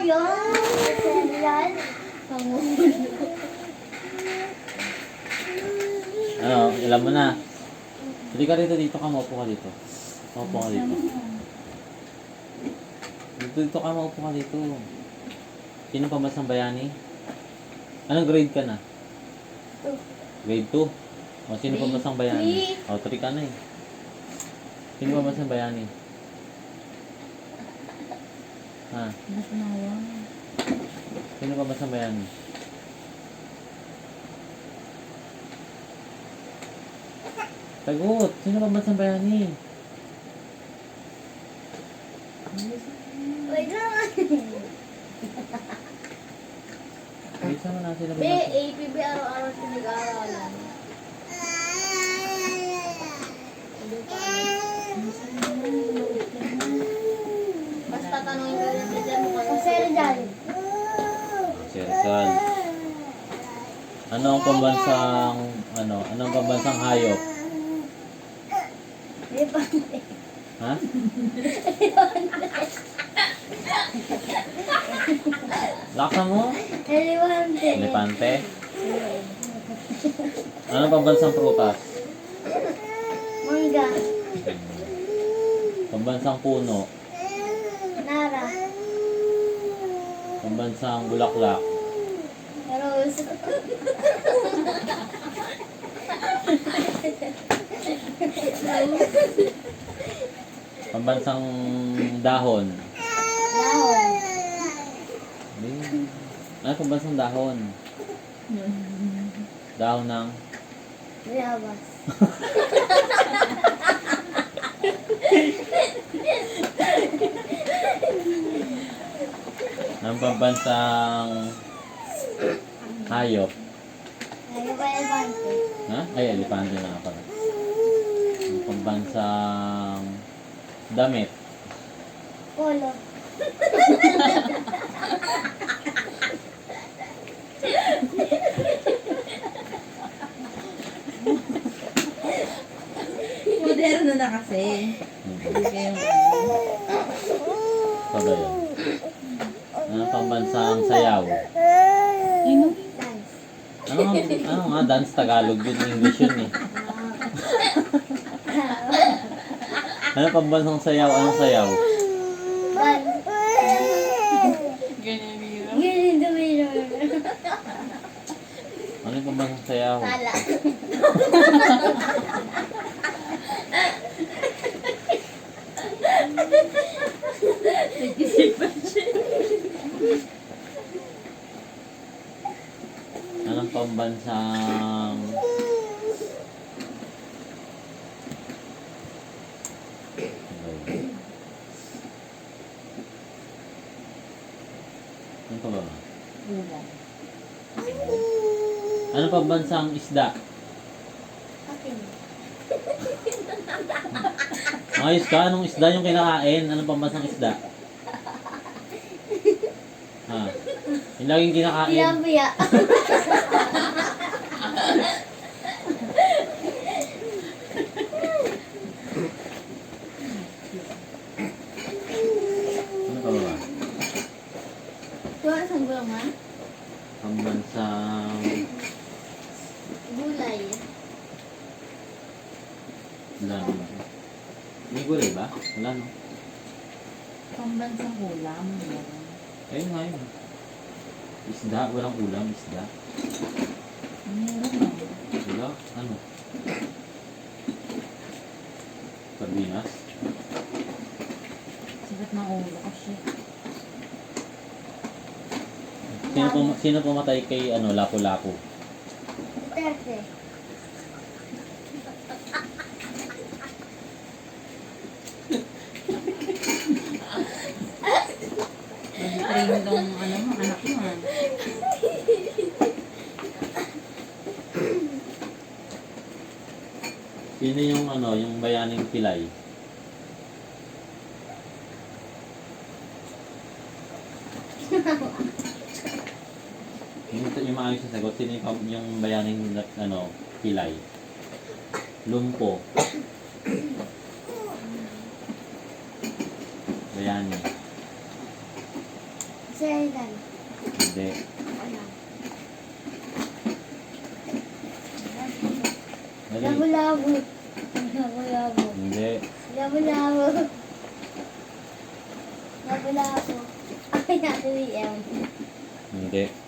yun. Cereal. Ano, alam mo na. Hindi ka rito, dito ka, maupo ka dito. Maupo ka dito. Dito ka, maupo ka dito. Sino pa mas ang bayani? Anong grade ka na? Grade 2? O, sino pa mas ang bayani? O, 3 ka na eh. Sino pa mas ang bayani? Ha? Sino pa mas ang bayani? Tagot! Sino pa mas ang bayani? Wait lang. Bisa mo na sila B, APB araw-araw pinag-aaralan. Basta tanongin ko yung teacher mo kung Cereal. Sir Rizal. Anong pambansang hayop? Elefante. Ha? Laksa mo? Elefante. Elepante? Anong pambansang prutas? Mangga. Pambansang puno? Nara. Pambansang bulaklak? Rose. Pambansang dahon? Dahon. Ano pambansang dahon? Dahon ng? Layabas. Ang pambansang hayop? Ano ba elefante? Ha? Ay, elepante na pala. Ang pambansang damit? Polo. Moderno na kasi. Hindi kayong Ito ba yun? Ano pambansang sayaw? Dance. Ano nga, dance Tagalog yun, English yun eh. Ano pambansang sayaw? Anong sayaw? Dance. ganyan hirap. Ganyan dumilor. Ano yung pambansang sayaw? Sala. Nag-isipan siya. Anong pambansang... Ano pa ba? Ulan. Anong pambansang isda? Akin. Ayos ka, anong isda yung kinakain? Anong pambansang isda? Ha? Yung laging kinakain? Tilapia. Ano pa ba? Tuwa sa gulaman? Pambansang... Gulay. Wala naman. May gulay ba? Wala no? Pambansang ulam. Ayun nga yun. Isda, walang ulam, isda. Meron. Wala, ano? Sardinas? Sakit ng ulo kasi. Sino pumatay kay Lapu-Lapu? Terte. Nag-train tong anak mo ah. Sino yung bayaning pilay? Yung maayos na sagot, sino yung bayaning pilay? Lumpo. Bayani. Si Jordan. Hindi. Ano? Dali. Labo-labo. Labo-labo. Hindi. Labo-labo. Labo-labo. Ay, natin yung Hindi.